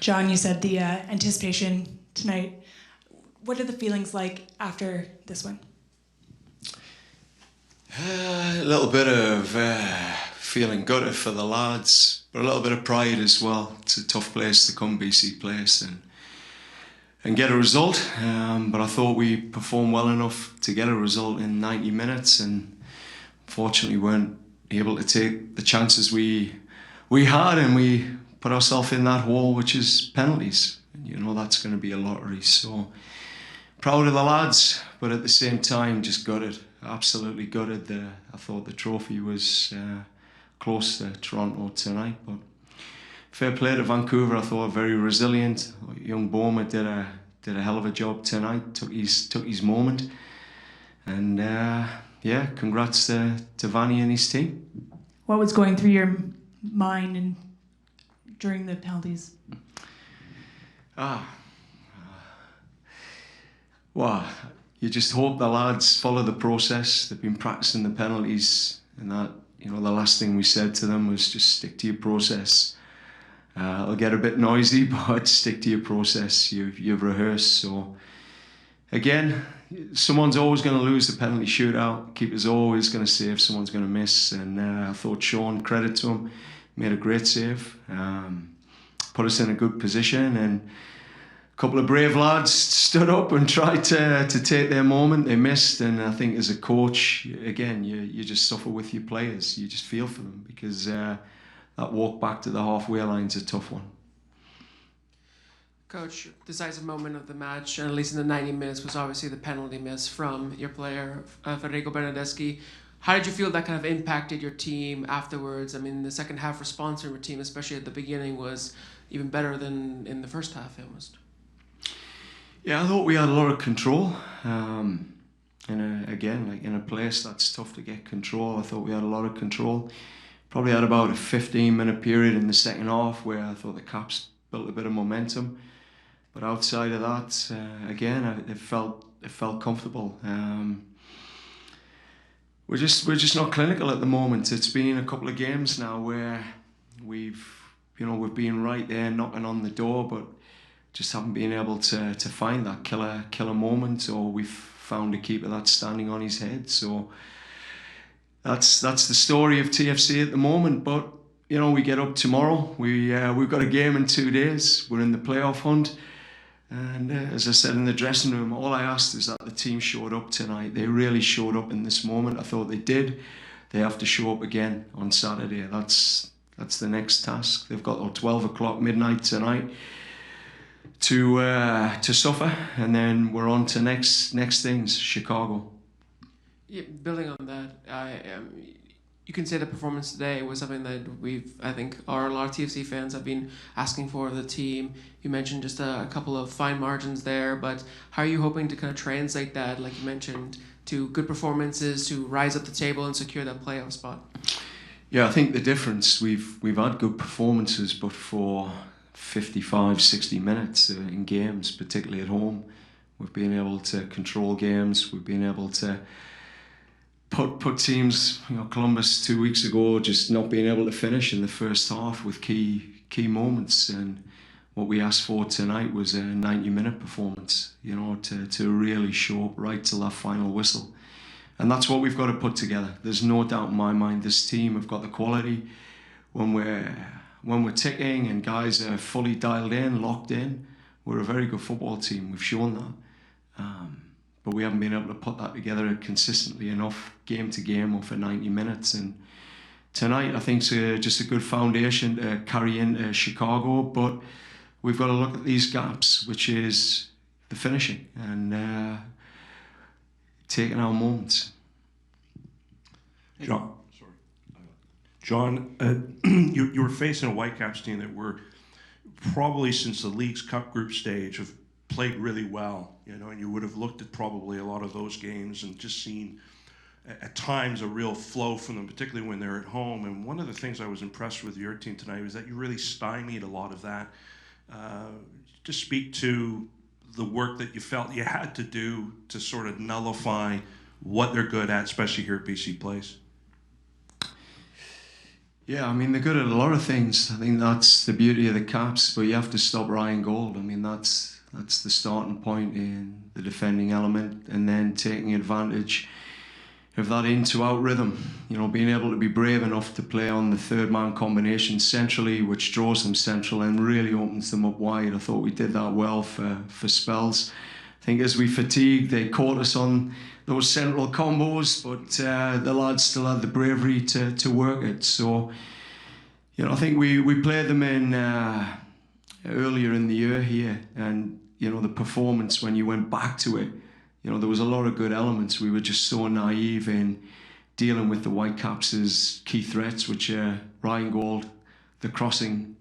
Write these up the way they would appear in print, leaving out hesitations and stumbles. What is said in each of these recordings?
John, you said the anticipation tonight. What are the feelings like after this one? A little bit of feeling gutted for the lads, but a little bit of pride as well. It's a tough place to come, BC Place, and get a result. But I thought we performed well enough to get a result in 90 minutes, and unfortunately weren't able to take the chances we had, and we put ourselves in that hole, which is penalties. And you know that's going to be a lottery. So proud of the lads, but at the same time just gutted. Absolutely gutted. I thought the trophy was close to Toronto tonight, but fair play to Vancouver. I thought very resilient. Young Boma did a hell of a job tonight. Took his moment, and yeah, congrats to Vanni and his team. What was going through your mind and during the penalties? Well, you just hope the lads follow the process. They've been practicing the penalties, and that, you know, the last thing we said to them was just stick to your process. It'll get a bit noisy, but stick to your process. You've rehearsed. So again, someone's always going to lose the penalty shootout. Keeper's always going to save. Someone's going to miss. And I thought Sean, credit to him, made a great save. Put us in a good position, and a couple of brave lads stood up and tried to take their moment. They missed, and I think as a coach, again, you just suffer with your players. You just feel for them, because that walk back to the halfway line is a tough one. Coach, decisive moment of the match, at least in the 90 minutes, was obviously the penalty miss from your player, Federico Bernardeschi. How did you feel that kind of impacted your team afterwards? I mean, the second half response from your team, especially at the beginning, was even better than in the first half, almost. Yeah, I thought we had a lot of control. Again, like in a place that's tough to get control, I thought we had a lot of control. Probably had about a 15-minute period in the second half where I thought the Caps built a bit of momentum. But outside of that, again, it felt comfortable. We're just not clinical at the moment. It's been a couple of games now where we've been right there knocking on the door, but just haven't been able to find that killer moment, or we've found a keeper that's standing on his head. So that's the story of TFC at the moment. But you know, we get up tomorrow. We've got a game in 2 days. We're in the playoff hunt, and as I said in the dressing room, all I asked is that the team showed up tonight. They really showed up in this moment. I thought they did. They have to show up again on Saturday. That's the next task. They've got 12 o'clock midnight tonight to suffer, and then we're on to next things. Chicago. Yeah, building on that, you can say the performance today was something that I think a lot of TFC fans have been asking for of the team. You mentioned just a couple of fine margins there, but how are you hoping to kind of translate that, like you mentioned, to good performances, to rise up the table and secure that playoff spot? Yeah, I think the difference, we've had good performances, but for 55, 60 minutes in games, particularly at home, we've been able to control games. We've been able to put teams, you know, Columbus 2 weeks ago, just not being able to finish in the first half with key moments. And what we asked for tonight was a 90-minute performance, you know, to really show up right till that final whistle. And that's what we've got to put together. There's no doubt in my mind this team have got the quality. When we're ticking and guys are fully dialed in, locked in, we're a very good football team. We've shown that. But we haven't been able to put that together consistently enough, game to game, or for 90 minutes. And tonight, I think, is just a good foundation to carry into Chicago. But we've got to look at these gaps, which is the finishing and taking our moments. John, you were facing a Whitecaps team that were probably since the League's Cup group stage have played really well, you know, and you would have looked at probably a lot of those games and just seen at times a real flow from them, particularly when they're at home. And one of the things I was impressed with your team tonight was that you really stymied a lot of that. Just speak to the work that you felt you had to do to sort of nullify what they're good at, especially here at BC Place. Yeah, I mean, they're good at a lot of things. I think that's the beauty of the Caps, but you have to stop Ryan Gold. I mean, that's the starting point in the defending element, and then taking advantage of that in-to-out rhythm. You know, being able to be brave enough to play on the third-man combination centrally, which draws them central and really opens them up wide. I thought we did that well for spells. I think as we fatigued, they caught us on those central combos, but the lads still had the bravery to work it. So, you know, I think we played them in earlier in the year here, and, you know, the performance when you went back to it, you know, there was a lot of good elements. We were just so naive in dealing with the Whitecaps' key threats, which are Ryan Gold, the crossing,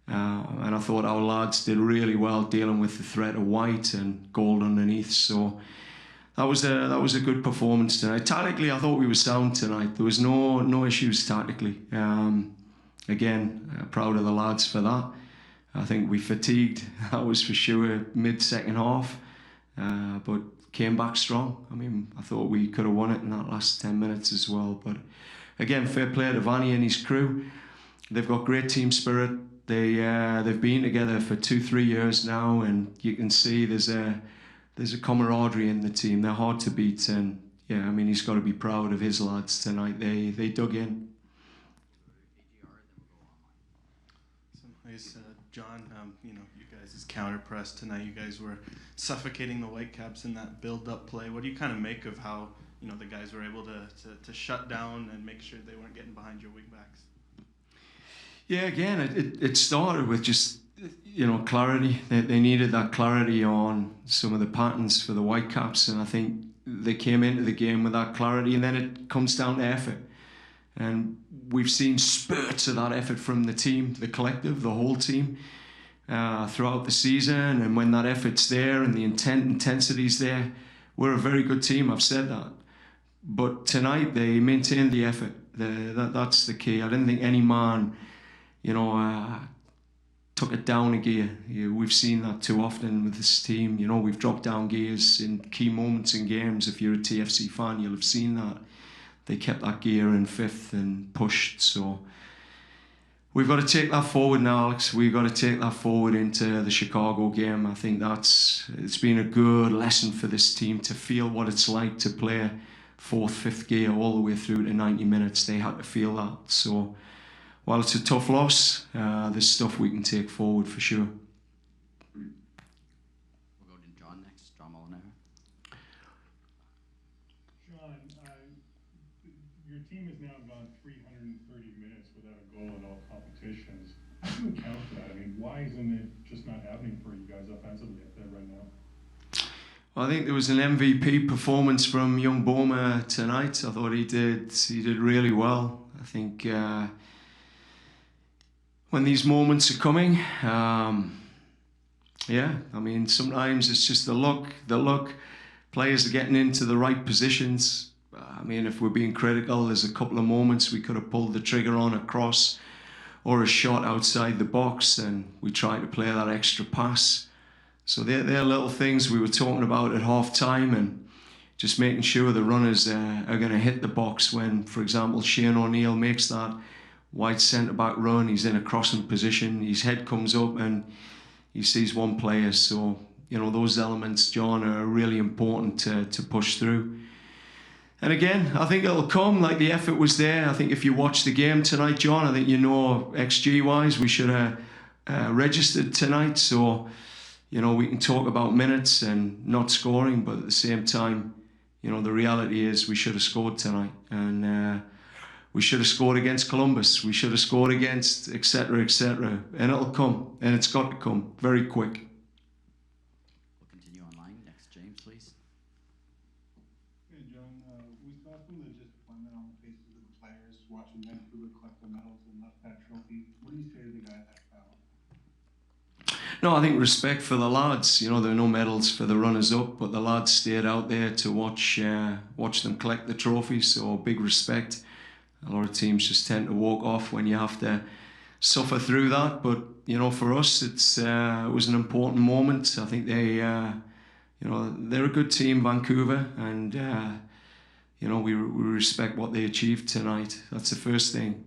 and I thought our lads did really well dealing with the threat of White and Gold underneath. So that was a good performance tonight. Tactically, I thought we were sound tonight. There was no issues tactically. Again, proud of the lads for that. I think we fatigued, that was for sure, mid-second half, but came back strong. I mean, I thought we could have won it in that last 10 minutes as well. But again, fair play to Vanni and his crew. They've got great team spirit. They've been together for 2-3 years now, and you can see there's a camaraderie in the team. They're hard to beat, and yeah, I mean, he's got to be proud of his lads tonight. They dug in. Nice, John. You know, you guys' counter press tonight. You guys were suffocating the Whitecaps in that build-up play. What do you kind of make of how, you know, the guys were able to shut down and make sure they weren't getting behind your wingbacks? Yeah, again, it started with just, you know, clarity. They needed that clarity on some of the patterns for the Whitecaps, and I think they came into the game with that clarity, and then it comes down to effort. And we've seen spurts of that effort from the team, the collective, the whole team, throughout the season. And when that effort's there and the intensity's there, we're a very good team, I've said that. But tonight, they maintained the effort. That's the key. I didn't think any man, you know, took it down a gear. We've seen that too often with this team. You know, we've dropped down gears in key moments in games. If you're a TFC fan, you'll have seen that. They kept that gear in fifth and pushed. So we've got to take that forward now, Alex. We've got to take that forward into the Chicago game. I think it's been a good lesson for this team to feel what it's like to play fourth, fifth gear all the way through to 90 minutes. They had to feel that. So while it's a tough loss, there's stuff we can take forward for sure. We'll go to John next. John Molinaro. John, your team has now gone 330 minutes without a goal in all competitions. How do you account for that? I mean, why isn't it just not happening for you guys offensively up there right now? Well, I think there was an MVP performance from young Boma tonight. I thought he did really well. I think when these moments are coming, yeah, I mean, sometimes it's just the luck. Players are getting into the right positions. I mean, if we're being critical, there's a couple of moments we could have pulled the trigger on a cross or a shot outside the box, and we tried to play that extra pass. So they're little things we were talking about at half time, and just making sure the runners are going to hit the box when, for example, Shane O'Neill makes that wide centre-back run. He's in a crossing position. His head comes up and he sees one player. So, you know, those elements, John, are really important to push through. And again, I think it'll come. Like, the effort was there. I think if you watch the game tonight, John, I think you know XG-wise we should have registered tonight. So, you know, we can talk about minutes and not scoring, but at the same time, you know, the reality is we should have scored tonight. And we should have scored against Columbus. We should have scored against, etc., etc. And it'll come. And it's got to come very quick. We'll continue online. Next, James, please. Hey, John, we saw some of the disappointment on the faces of the players watching Vancouver collect the medals and left that trophy. What do you say to the guy that fell? No, I think respect for the lads. You know, there are no medals for the runners-up, but the lads stayed out there to watch them collect the trophies. So big respect. A lot of teams just tend to walk off when you have to suffer through that. But, you know, for us, it was an important moment. I think they're a good team, Vancouver, and you know, we respect what they achieved tonight. That's the first thing.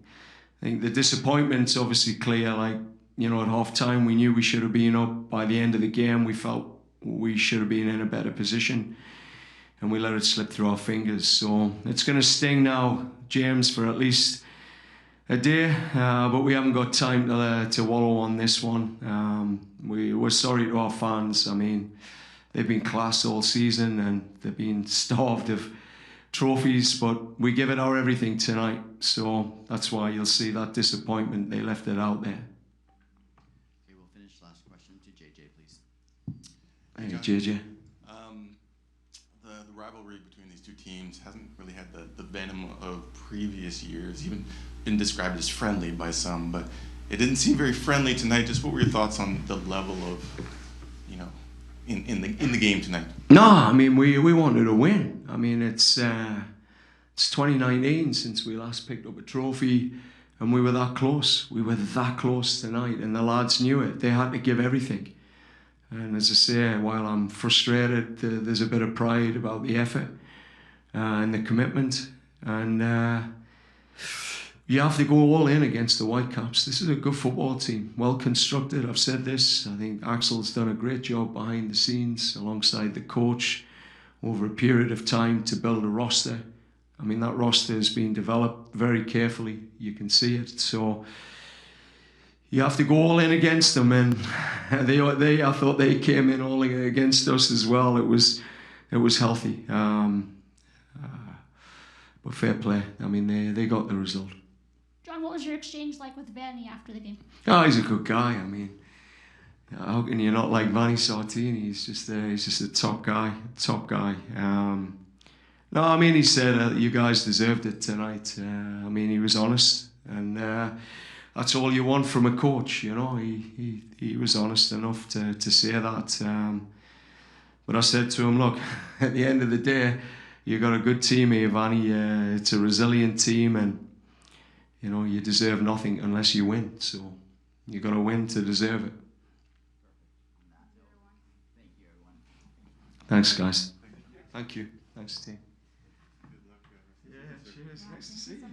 I think the disappointment's obviously clear. Like, you know, at half time we knew we should have been up. By the end of the game we felt we should have been in a better position, and we let it slip through our fingers. So it's going to sting now, James, for at least a day, but we haven't got time to wallow on this one. We're sorry to our fans. I mean, they've been class all season and they've been starved of trophies, but we give it our everything tonight. So that's why you'll see that disappointment. They left it out there. Okay, we'll finish last question to JJ, please. Hey, JJ. The rivalry between these two teams hasn't really had the venom of previous years, even been described as friendly by some, but it didn't seem very friendly tonight. Just what were your thoughts on the level of, you know, in the game tonight? No, I mean, we wanted to win. I mean, it's 2019 since we last picked up a trophy, and we were that close. We were that close tonight, and the lads knew it. They had to give everything. And as I say, while I'm frustrated, there's a bit of pride about the effort and the commitment. And you have to go all in against the Whitecaps. This is a good football team, well constructed. I've said this. I think Axel's done a great job behind the scenes alongside the coach over a period of time to build a roster. I mean, that roster has been developed very carefully. You can see it. So you have to go all in against them, and I thought they came in all in against us as well. It was healthy, but fair play. I mean, they got the result. John, what was your exchange like with Vanni after the game? Oh, he's a good guy. I mean, how can you not like Vanni Sartini? He's just a top guy. No, I mean, he said you guys deserved it tonight. I mean, he was honest, and that's all you want from a coach, you know. He was honest enough to say that. But I said to him, look, at the end of the day, you got a good team here, Vanni. It's a resilient team, and you know you deserve nothing unless you win. So you got to win to deserve it. Thanks, guys. Thank you. Thanks, team. Yeah, cheers. Nice to see you.